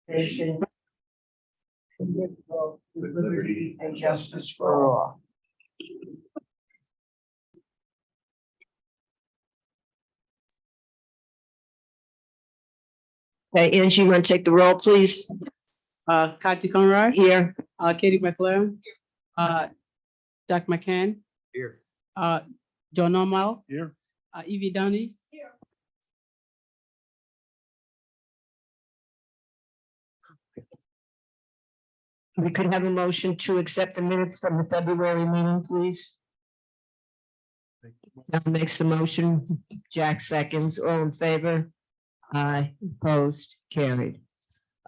nation with liberty and justice for all. Okay, Angie, you want to take the roll, please? Kati Conrad, Here. Katie McLaren, Jack McCann, Here. John Normal, Here. Evie Downey. We could have a motion to accept the minutes from the February meeting, please. Now makes the motion. Jack seconds. All in favor? Aye. Opposed? Carried.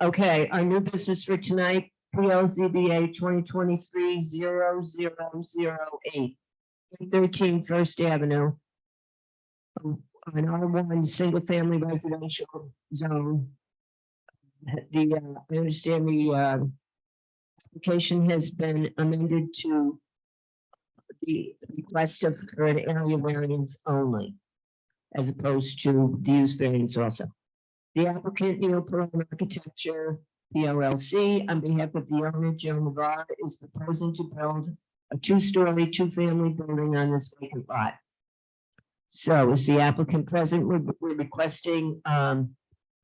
Okay, our new business for tonight, PLZBA 2023-0008, 13 First Avenue. An R1 single family residential zone. I understand the application has been amended to the request of for an area variance only, as opposed to the use variance also. The applicant, Neil Perone Architecture, PLLC, on behalf of the owner, Joe Navarre, is proposing to build a two-story, two-family building on this vacant lot. So is the applicant present? We're requesting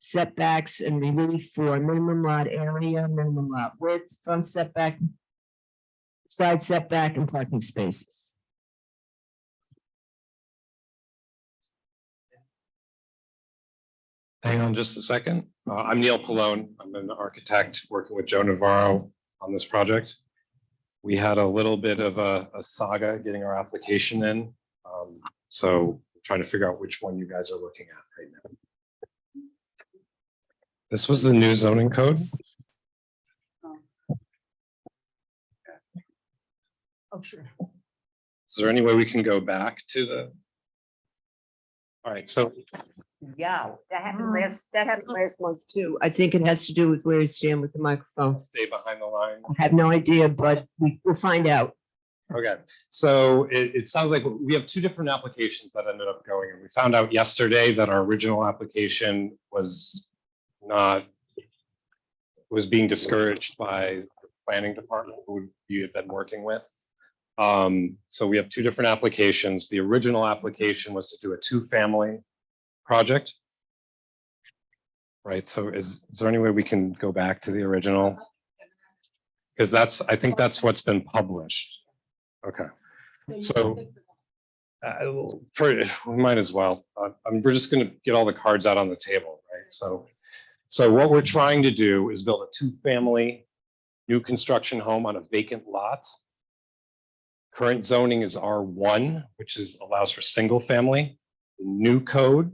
setbacks and relief for minimum lot area, minimum lot width, front setback, side setback, and parking spaces. Hang on just a second. I'm Neil Pallone. I'm an architect working with Joe Navarro on this project. We had a little bit of a saga getting our application in. So trying to figure out which one you guys are looking at right now. This was the new zoning code. Oh, sure. Is there any way we can go back to the? All right, so Yeah, that happened last month too. I think it has to do with where you stand with the microphone. stay behind the line. I have no idea, but we'll find out. Okay, so it sounds like we have two different applications that ended up going, and we found out yesterday that our original application was being discouraged by the planning department who we had been working with. So we have two different applications. The original application was to do a two-family project. Right, so is there any way we can go back to the original? Because I think that's what's been published. Okay, so we might as well. We're just going to get all the cards out on the table, right? So what we're trying to do is build a two-family new construction home on a vacant lot. Current zoning is R1, which allows for single family. The new code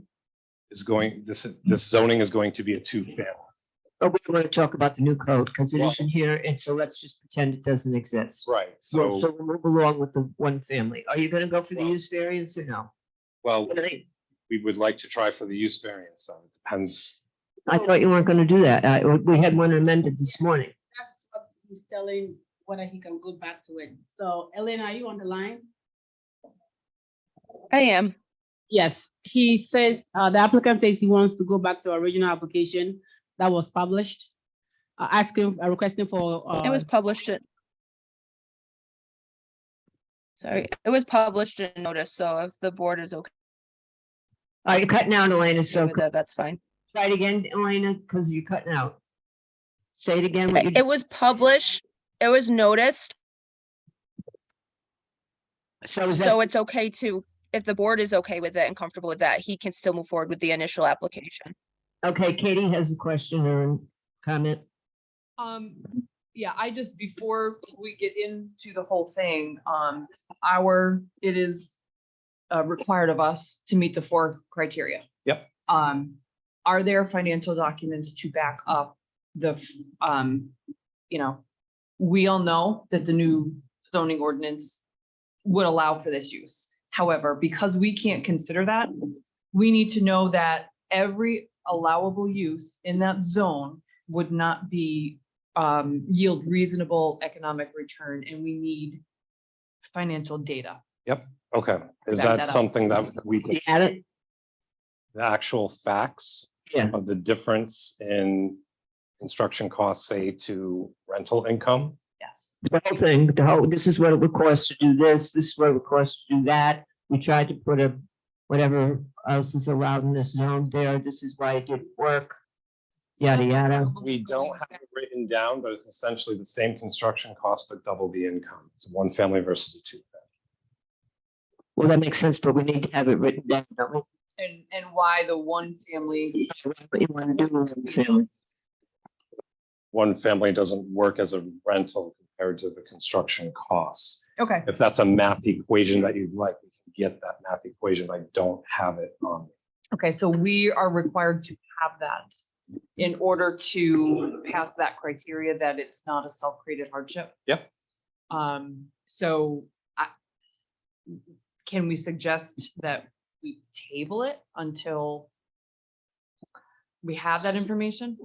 is this zoning is going to be a two-family. But we want to talk about the new code because it Well- isn't here, and so let's just pretend it doesn't exist. Right, So so, we'll move along with the one family. Are you going to go for the Well- use variance or no? well, we would like to try for the use variance, so it depends. I thought you weren't going to do that. We had one amended this morning. That's what he's telling, whether he can go back to it. So Elena, are you on the line? I am. Yes, he said, the applicant says he wants to go back to original application that was published. Requesting for. It was published sorry, it was published in notice, so if the board is okay Are you cutting out, Elena? So with that, that's fine. try it again, Elena, because you're cutting out. Say it again. What you It was published, it was noticed, So is so that, it's okay to, if the board is okay with it and comfortable with that, he can still move forward with the initial application. okay, Katie has a question or a comment. Yeah, before we get into the whole thing, it is required of us to meet the 4 criteria. Yep. Are there financial documents to back up we all know that the new zoning ordinance would allow for this use. However, because we can't consider that, we need to know that every allowable use in that zone would not be yield reasonable economic return, and we need financial data. Okay, is Back that that up. something that we can, You had it? the actual facts Yeah. of the difference in construction costs, say, to rental income. Yes. The whole thing, this is what it would cost to do this is what it would cost to do that. We tried to put whatever else is allowed in this zone there, this is why it didn't work. Yada, yada. We don't have it written down, but it's essentially the same construction cost, but double the income. It's one family versus a two. Well, that makes sense, but we need to have it written down, don't we? And why the one family, What you want to do with one family. One family doesn't work as a rental compared to the construction costs. okay, If that's a math equation that you'd like, we can get that math equation. I don't have it on. okay, so we are required to have that in order to pass that criteria that it's not a self-created hardship. Yep. So can we suggest that we table it until we have that information?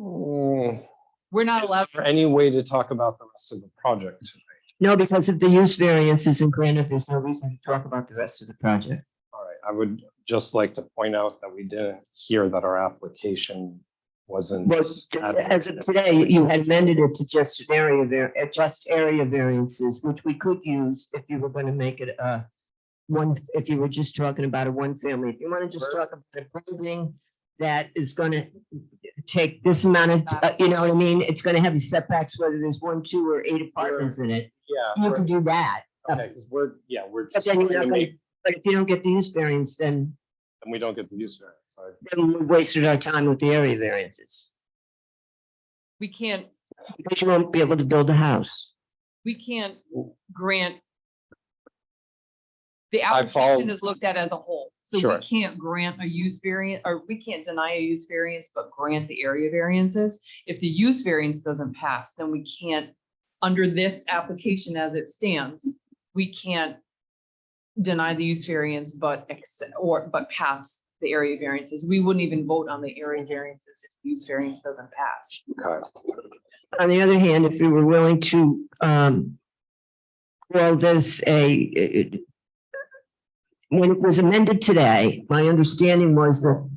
We're not Is allowed. there any way to talk about the rest of the project tonight? No, because if the use variance isn't granted, there's no reason to talk about the rest of the project. All right, I would just like to point out that we didn't hear that our application wasn't. Well, as of today, you had amended it to just an just area variances, which we could use if you were going to make it if you were just talking about a one family. If you want to just talk about a building that is going to take this amount of, you know what I mean? It's going to have the setbacks, whether there's 1, 2, or 8 apartments in it. Yeah. You can do that. Okay, 'cause we're But just then trying you're to not going, make, but if you don't get the use variance, then and we don't get the use variance. So we've wasted our time with the area variances. We can't Because you won't be able to build a house. grant. The I follow- application is looked at as a whole, so Sure. we can't grant a use variance, or we can't deny a use variance, but grant the area variances. If the use variance doesn't pass, then we can't, under this application as it stands, we can't deny the use variance, but pass the area variances. We wouldn't even vote on the area variances if the use variance doesn't pass. Okay. On the other hand, if we were willing to, call this when it was amended today, my understanding was that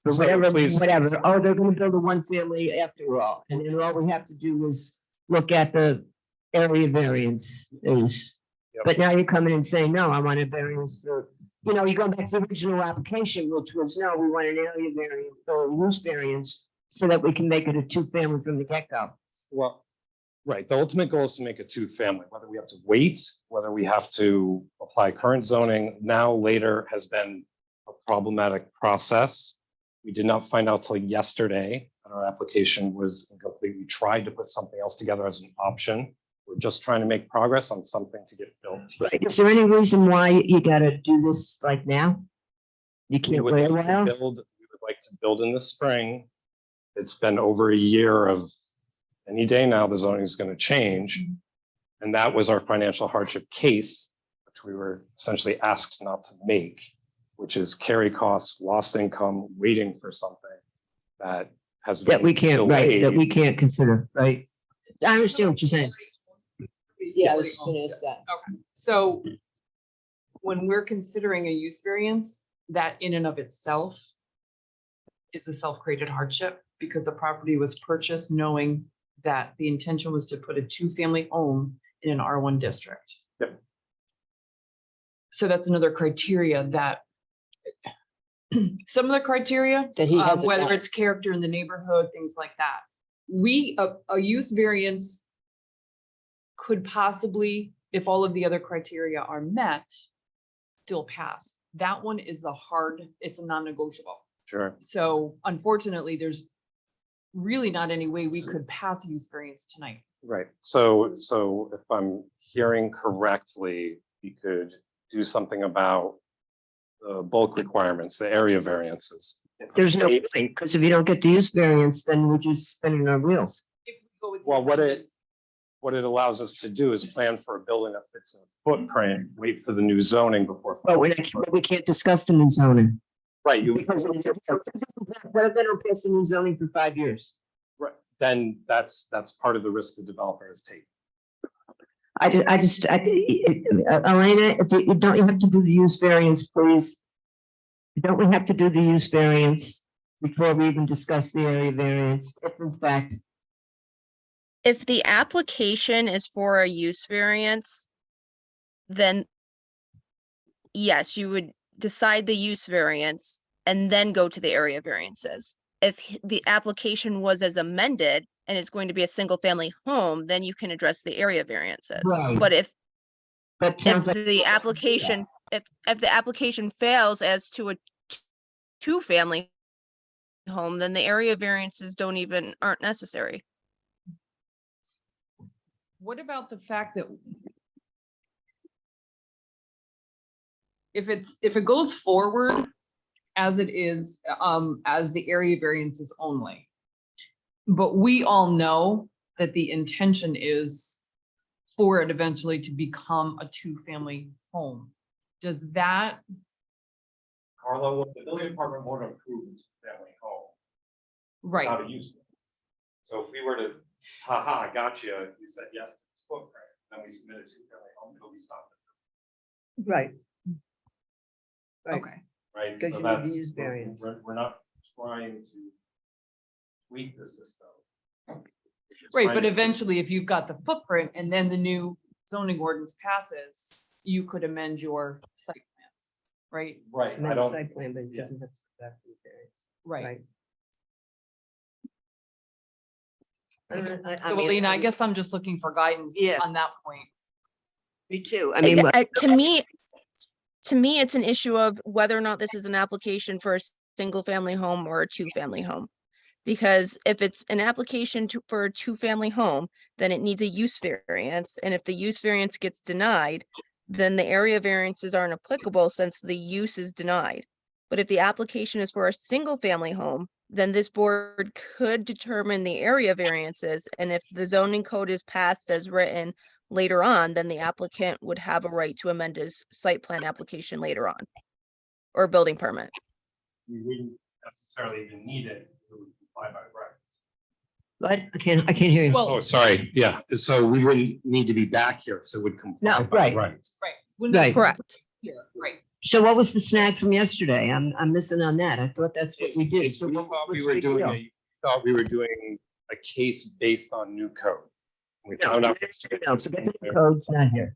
for So whatever, please- oh, they're gonna build a one family after all, and then all we have to do is look at the area variance is. Yep. But now you're coming and saying, no, I want a variance for, you know, you go back to the original application, which was, no, we want an area variance or a use variance so that we can make it a two family from the get-go. Well, right, the ultimate goal is to make a two family, whether we have to wait, whether we have to apply current zoning now, later has been a problematic process. We did not find out till yesterday that our application was incomplete. We tried to put something else together as an option. We're just trying to make progress on something to get built. Right, is there any reason why you gotta do this like now? You We can't would wait a like to while? we would like to build in the spring. It's been over a year of any day now, the zoning is going to change. And that was our financial hardship case, which we were essentially asked not to make, which is carry costs, lost income, waiting for something that has That we been can't, right, that delayed. we can't consider, right? I understand what you're saying. Yes. Okay, so when we're considering a use variance, that in and of itself is a self-created hardship because the property was purchased knowing that the intention was to put a two-family home in an R1 district. Yep. So that's another criteria that some of the criteria, That he hasn't whether met. it's character in the neighborhood, things like that. A use variance could possibly, if all of the other criteria are met, still pass. That one is it's a non-negotiable. Sure. So unfortunately, there's really not any way we could pass a use variance tonight. Right. So if I'm hearing correctly, we could do something about the bulk requirements, the area variances. There's no point, because if you don't get the use variance, then we're just spinning our wheels. If we go with the Well, what amendment- it allows us to do is plan for a building that fits in a footprint, wait for the new zoning before. But we can't discuss the new zoning. Right, you, Because what if they don't pass the new zoning for 5 years? right, then that's part of the risk the developer is taking. Elena, if you don't, you have to do the use variance, please. Don't we have to do the use variance before we even discuss the area variance? If in fact If the application is for a use variance, then yes, you would decide the use variance and then go to the area variances. If the application was as amended and it's going to be a single family home, then you can address the area variances. Right. But if But sounds like. the application, if the application fails as to a two-family home, then the area variances aren't necessary. What about the fact that if it goes forward as it is, as the area variances only, but we all know that the intention is for it eventually to become a two-family home, does that, Carlo, what the building department won't approve is family home, right, not a use. So if we were to, haha, gotcha, you said yes to this footprint, then we submitted to family home, it'll be stopped. Right. Right. okay, Right? Because So you need the that's- use variance. We're not trying to tweak the system. right, Trying but to- eventually if you've got the footprint and then the new zoning ordinance passes, you could amend your site plans, right? Right, I Amend don't, site plan, but it yeah. doesn't have to go back to the variance. Right. I So mean, Alina, I guess I'm just looking for guidance Yeah. on that point. Me too. I mean, To me, it's an issue of whether or not this is an application for a single family home or a two-family home. Because if it's an application for a two-family home, then it needs a use variance. And if the use variance gets denied, then the area variances aren't applicable since the use is denied. But if the application is for a single family home, then this board could determine the area variances. And if the zoning code is passed as written later on, then the applicant would have a right to amend his site plan application later on. Or building permit. we wouldn't necessarily even need it, it would comply by rights. what? I can't hear you. Well, Oh, sorry, yeah, so we wouldn't need to be back here, so it would comply No, by right. rights. right. wouldn't it Right. be Correct. here? Right. So what was the snag from yesterday? I'm missing on that. I thought that's what we did. It's- So we what- thought we what's were the doing deal? thought we were doing a case based on new code. We No, found out. no, forget the code's not here.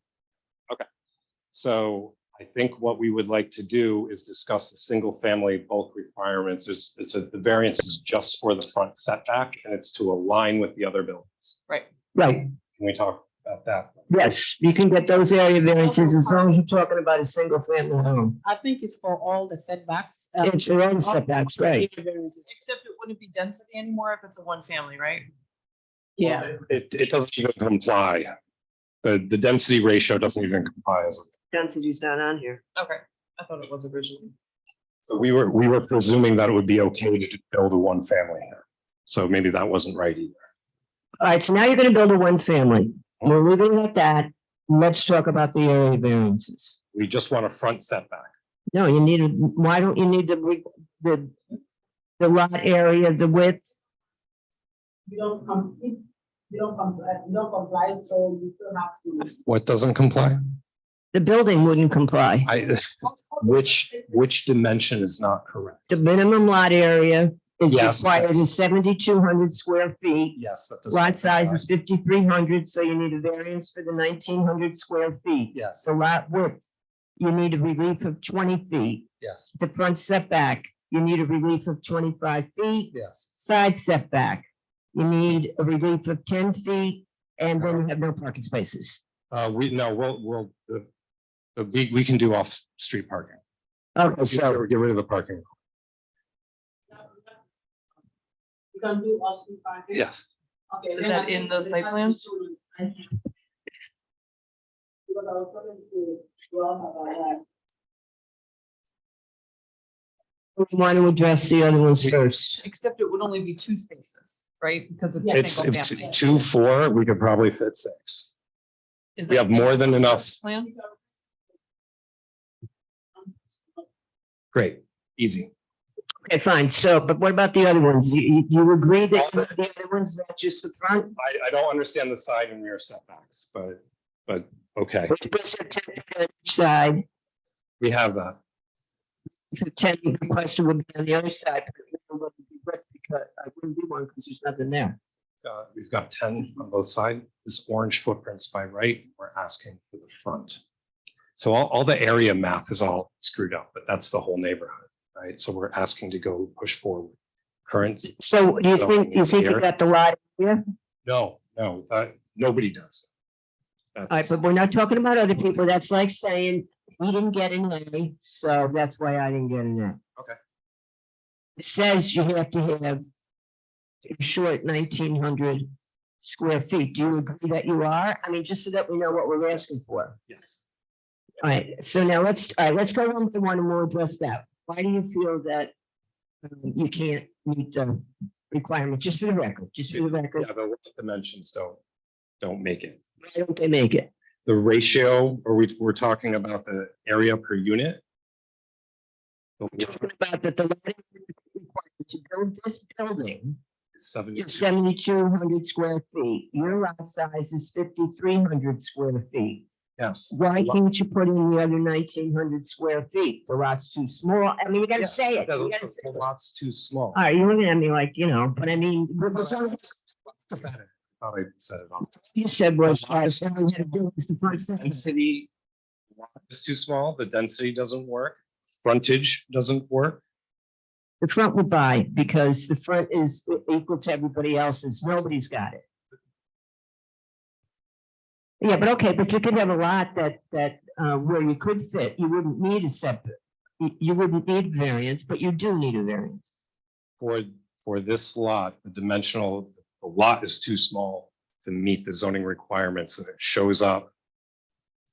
So I think what we would like to do is discuss the single family bulk requirements. The variance is just for the front setback and it's to align with the other buildings. Right. Right. Can we talk about that? Yes, you can get those area variances as long as you're talking about a single family home. I think it's for all the setbacks. It's your own setbacks, right? area variances. Except it wouldn't be density anymore if it's a one family, right? Yeah, It doesn't even comply. The density ratio doesn't even comply as. Density's not on here. Okay, I thought it was originally. So we were presuming that it would be okay to build a one family here. So maybe that wasn't right either. All right, so now you're gonna build a one family. We're leaving it at that. Let's talk about the area variances. We just want a front setback. No, you need, why don't you need the lot area, the width? you don't comply, so you still have to. What doesn't comply? The building wouldn't comply. Which dimension is not correct? The minimum lot area is Yes, required that's- is 7,200 square feet. Yes, that does. Lot size is 5,300, so you need a variance for the 1,900 square feet. Yes, The lot width, you need a relief of 20 feet. yes, The front setback, you need a relief of 25 feet. yes. Side setback, you need a relief of 10 feet, and then you have no parking spaces. We can do off-street parking. Okay, so, Get rid of the parking. You can do off-street parking. Yes. Okay. Is then that I in think the they site have to plan? show you. Because I was talking to Ron about that. we want to address the other ones first. Except it would only be two spaces, right? Because it's. Yeah. It's single if family. 2, 4, we could probably fit 6. Is We that have more than enough. Plan? Great, easy. Okay, fine. So, but what about the other ones? You agree that the other ones, not just the front? I don't understand the side and rear setbacks, but okay, Which puts it 10 feet on each side. we have that. The 10 requested would be on the other side. But it wouldn't be good because I wouldn't be one because there's nothing there. we've got 10 on both sides. This orange footprint's by right, we're asking for the front. So all the area math is all screwed up, but that's the whole neighborhood, right? So we're asking to go push forward. Current, So do you think you Here. got the lot here? no, nobody does. All right, That's- but we're not talking about other people. That's like saying he didn't get an A, so that's why I didn't get an A. Okay. It says you have to have a short 1,900 square feet. Do you agree that you are? I mean, just so that we know what we're asking for. Yes. All right, so now let's go one by one and we'll address that. Why do you feel that you can't meet the requirement, just for the record, Yeah, the dimensions don't make it. Why don't they make it? The ratio, we're talking about the area per unit? Talking about that the lot required to build this building is 72. 7,200 square feet. Your lot size is 5,300 square feet. Yes. Why can't you put in the other 1,900 square feet? The lot's too small. I mean, you gotta Yes, say it. the- You gotta say The it. lot's too small. All right, you're looking at me like, but I mean, Said it. Thought I said it on. you said was, all right, so all you had to do was the first sentence. Density is too small, the density doesn't work, frontage doesn't work. The front would buy because the front is equal to everybody else's. Nobody's got it. Yeah, but okay, but you could have a lot that where you could fit, you wouldn't need a separate. You wouldn't need variance, but you do need a variance. For this lot, the lot is too small to meet the zoning requirements, and it shows up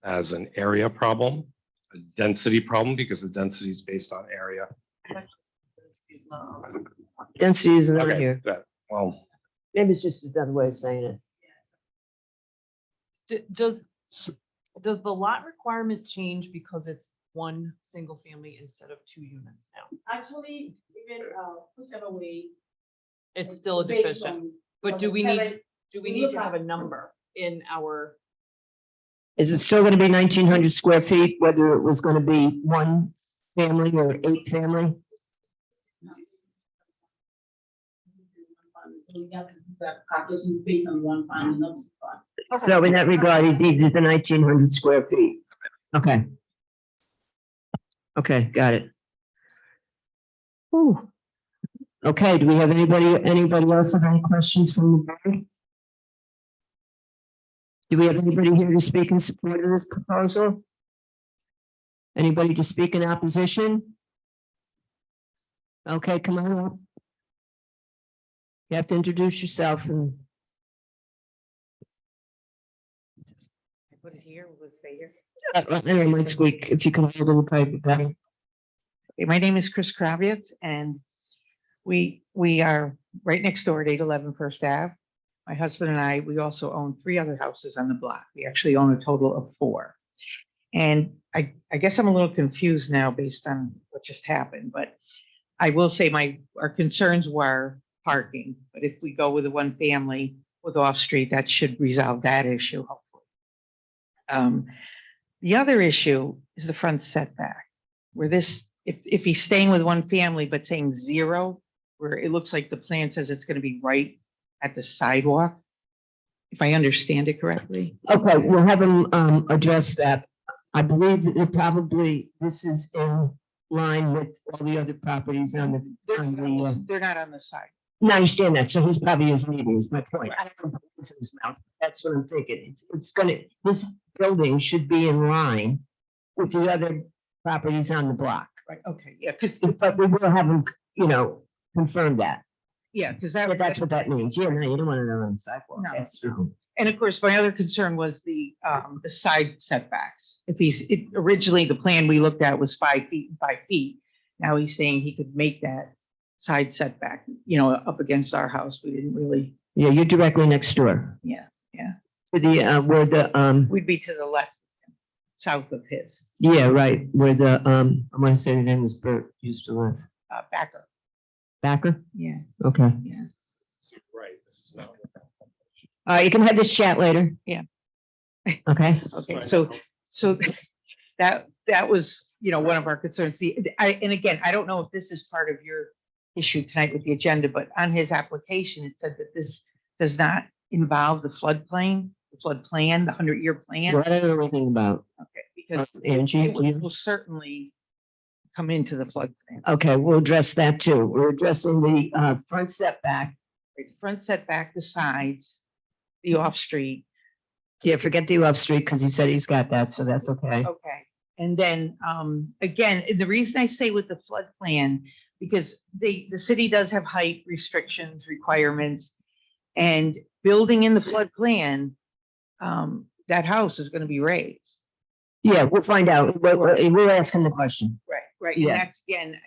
as an area problem, a density problem, because the density is based on area. Density is over Okay, here. well, Maybe it's just another way of saying it. Does the lot requirement change because it's one single family instead of 2 units now? Actually, even whichever way. It's still a based deficient, on- but do we Kevin, need, do we we need look to have a at- number in our? Is it still gonna be 1,900 square feet, whether it was gonna be one family or 8 family? So we have to do that calculation based on one family, not two families. So in that regard, it needs the 1,900 square feet. Okay. Okay, got it. Whew. Okay, do we have anybody else have any questions from the board? Do we have anybody here to speak in support of this proposal? Anybody to speak in opposition? Okay, come on up. You have to introduce yourself and. Put it here, we'll say here. Never mind, squeak, if you can hold it, probably be better. Okay, my name is Chris Kravitz, and we are right next door at 811 First Ave. My husband and I, we also own 3 other houses on the block. We actually own a total of 4. And I guess I'm a little confused now based on what just happened, but I will say our concerns were parking. But if we go with a one family with off-street, that should resolve that issue, hopefully. The other issue is the front setback, where if he's staying with one family but saying 0, where it looks like the plan says it's going to be right at the sidewalk, if I understand it correctly. Okay, we'll have them address that. I believe that this is in line with all the other properties on the. They're not on the side. No, I understand that, so he's probably is leading, is my point. I don't know what's in his mouth. That's what I'm thinking. This building should be in line with the other properties on the block. Right, okay, yeah, because, But we will have them, confirm that. that, That's what that means. Yeah, no, you don't want to know on the sidewalk. No, That's no. true. and of course, my other concern was the side setbacks. Originally, the plan we looked at was 5 feet and 5 feet. Now he's saying he could make that side setback, up against our house. We didn't really, Yeah, you're directly next door. yeah. To the, where the, We'd be to the left, south of his, yeah, right, where the, I want to say the name was Bert used to live. backer, Backer? yeah. Okay. right, this is not. You can have this chat later. Yeah. Okay. Okay, so that was, one of our concerns. And again, I don't know if this is part of your issue tonight with the agenda, but on his application, it said that this does not involve the floodplain, the flood plan, the 100-year plan. What I don't know anything about. Okay, because Angie, it you- will certainly come into the floodplain. okay, we'll address that too. We're addressing the front setback. Right, front setback, the sides, the off-street. Yeah, forget the off-street because he said he's got that, so that's okay. Okay, and then, again, the reason I say with the flood plan, because the city does have height restrictions, requirements. And building in the flood plan, that house is gonna be raised. Yeah, we'll find out. We'll ask him the question. Right, Yeah. and that's, again,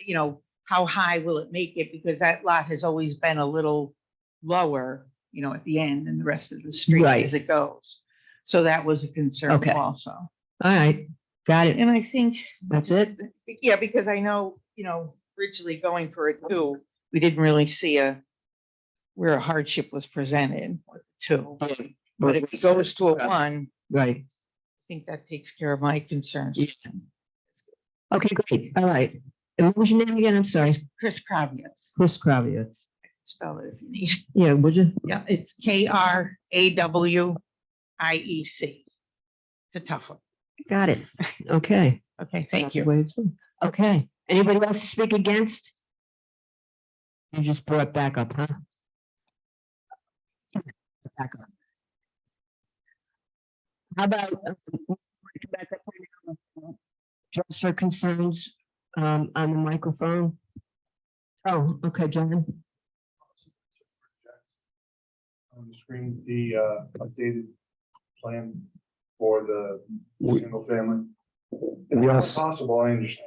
how high will it make it? Because that lot has always been a little lower, at the end and the rest of the street Right. as it goes. So that was a concern Okay. also. All right, got it. And I think That's it? yeah, because I know, originally going for a 2, we didn't really see where a hardship was presented with 2. But if it goes to a 1, Right. I think that takes care of my concerns. Yeah. Okay, great. All right. And what was your name again? I'm sorry. Chris Kravietz, Chris Kravia. spell it if you need. Yeah, would you? Yeah, it's Krawiec. It's a tough one. Got it. Okay. Okay, thank you. Way it's- Okay. Anybody else to speak against? You just brought back up, huh? Back up. How about address her concerns on the microphone? Oh, okay, John. On the screen, the updated plan for the single family. If Yes. possible, I understand.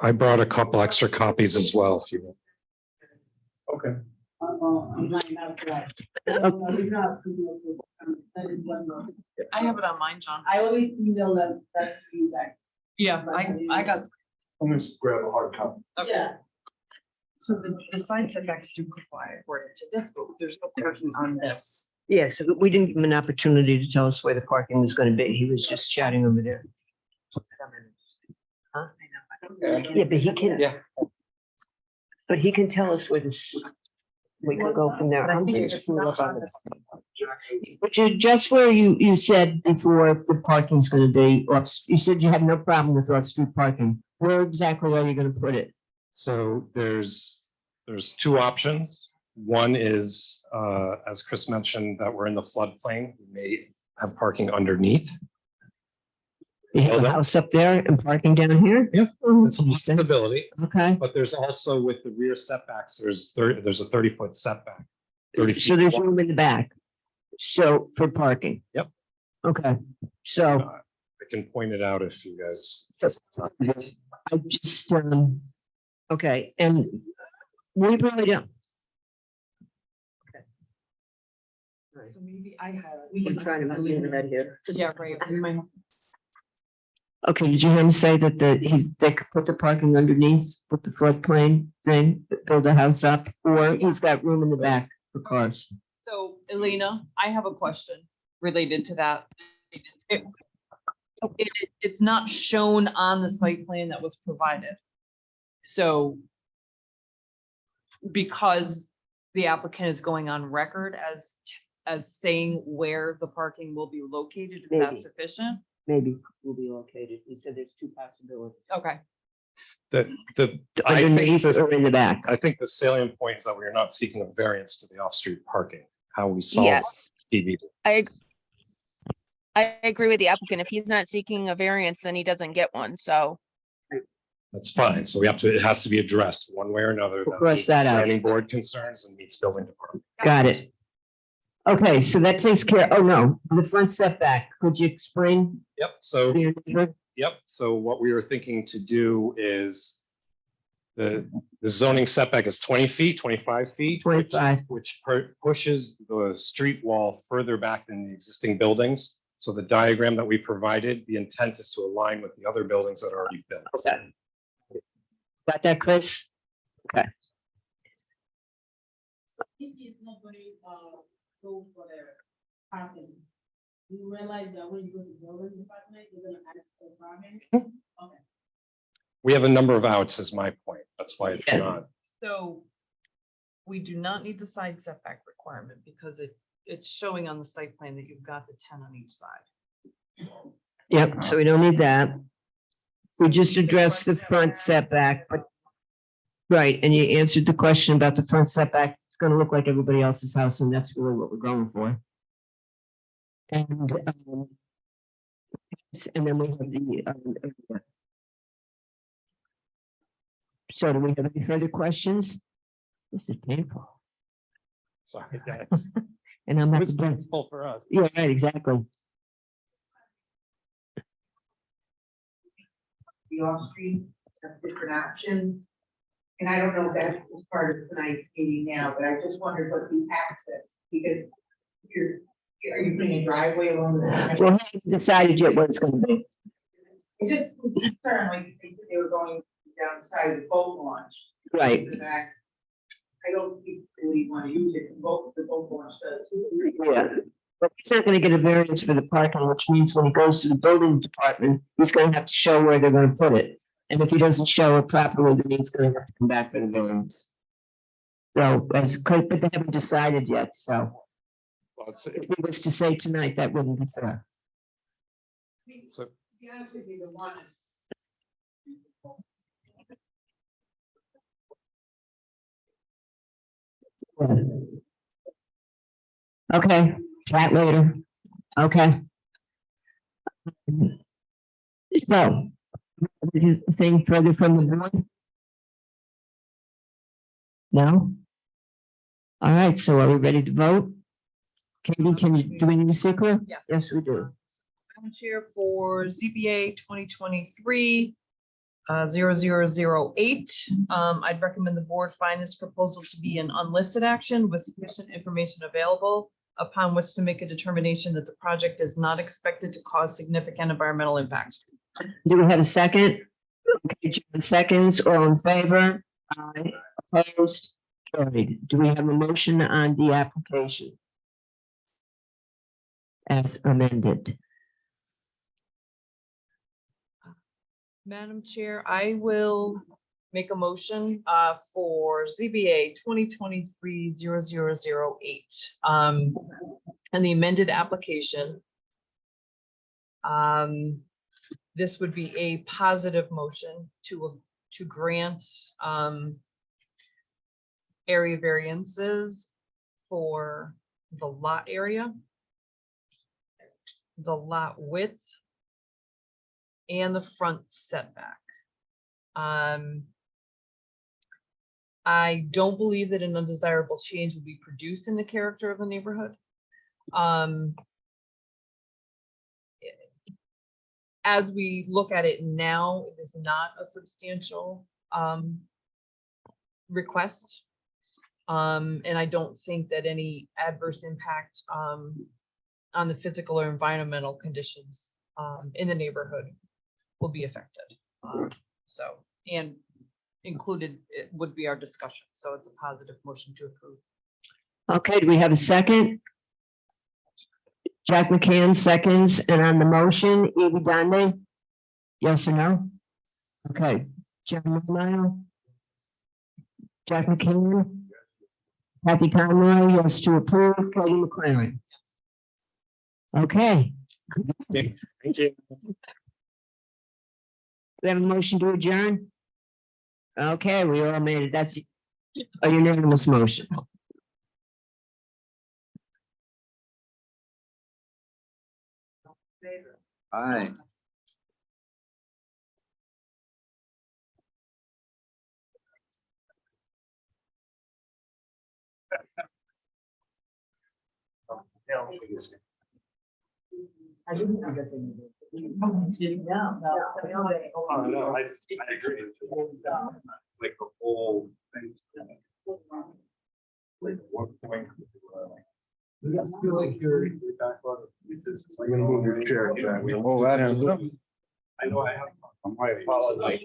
I brought a couple extra copies as well, if you want. Okay. I have it on mine, John. I always email them, that's for you guys. Yeah, I got, I'm gonna grab a hard copy. Yeah. so the side setbacks do comply according to this, but there's no parking on this. Yeah, so we didn't give him an opportunity to tell us where the parking was gonna be. He was just chatting over there. Huh? Yeah, but he can. Yeah. But he can tell us where this, we can go from there. I'm just screwed up on this. But you, just where you said before the parking's gonna be, you said you had no problem with off-street parking. Where exactly are you gonna put it? So there's 2 options. One is, as Chris mentioned, that we're in the floodplain. We may have parking underneath. You have Hold a on. house up there and parking down here? Yep, Oh, It's a possibility, okay. but there's also with the rear setbacks, there's a 30-foot setback. 30 So feet there's wide. room in the back. So for parking? Yep. Okay, so I can point it out if you guys. I just, okay, and we really don't. So maybe I have. I'm trying to move the internet here. Yeah, right. we might- Okay, did you hear him say that they could put the parking underneath, put the floodplain thing, build a house up, or he's got room in the back for cars? So Elena, I have a question related to that. It's not shown on the site plan that was provided. So because the applicant is going on record as saying where the parking will be located, is Maybe. that sufficient? Maybe will be located. He said there's 2 possibilities. Okay, I think Underneath or in the back. I think the salient point is that we are not seeking a variance to the off-street parking, how we solve. Yes, PVD. I agree with the applicant. If he's not seeking a variance, then he doesn't get one. So That's fine. So it has to be addressed one way or another. We'll cross meets that out. Planning board concerns and meets building department. Got it. Okay, so that takes care, oh no, the front setback, could you explain? Yep, so. to your neighbor? Yep, so what we were thinking to do is the zoning setback is 20 feet, 25 feet. 25. Which pushes the street wall further back than the existing buildings. So the diagram that we provided, the intent is to align with the other buildings that are already built. Okay. Got that, Chris? If it's not going to, go for the parking, you realize that when you go to building department, you're gonna ask for parking? Okay. We have a number of outs is my point. That's why it's Yeah. not. so we do not need the side setback requirement because it's showing on the site plan that you've got the 10 on each side. Yep, so we don't need that. We just addressed the front setback, but. Right, and you answered the question about the front setback. It's gonna look like everybody else's house, and that's really what we're going for. And, and then we have the, so do we have any further questions? This is painful. Sorry, guys. And I'm It not, was painful for us. yeah, right, exactly. The off-street, have different options. And I don't know if that was part of tonight's meeting now, but I just wondered what the access, because are you putting a driveway along the side? Well, he hasn't decided yet what it's gonna be. It just was concerned, like, they were going down the side of the boat launch. Right, In the back. I don't really want to use it, the boat launch does. yeah. But he's not gonna get a variance for the parking, which means when he goes to the building department, he's gonna have to show where they're gonna put it. And if he doesn't show it properly, then he's gonna have to come back for the variance. So, but they haven't decided yet, so Well, it's- if he was to say tonight, that wouldn't be fair. So, Yeah, could be the one. Okay, chat later. Okay. So, anything further from the board? No? All right, so are we ready to vote? Katie, can you, do we need a secret? Yes. Yes, we do. Madam Chair, for ZBA 2023 0008, I'd recommend the board find this proposal to be an unlisted action with sufficient information available upon which to make a determination that the project is not expected to cause significant environmental impact. Do we have a second? Okay, John seconds, all in favor? Aye. Opposed? Carried. Do we have a motion on the application? As amended. Madam Chair, I will make a motion for ZBA 2023-0008. And the amended application. This would be a positive motion to grant area variances for the lot area, the lot width, and the front setback. I don't believe that an undesirable change will be produced in the character of the neighborhood. As we look at it now, it is not a substantial request. And I don't think that any adverse impact on the physical or environmental conditions in the neighborhood will be affected. So, and included it would be our discussion. So it's a positive motion to approve. Okay, do we have a second? Jack McCann seconds, and on the motion, Evie Dande? Yes or no? Okay, John Mormile? Jack McCann? Kathy Conroy, yes to approve, Katie McLaren? Okay. thank you. We have a motion to adjourn? Okay, we all made it. That's a unanimous motion. Aye. I didn't know that they needed. Oh, no, I agree. Like the whole thing. Like what point? I feel like you're back on. This is like. I'm gonna move your chair. Move that in. I know I have. I apologize.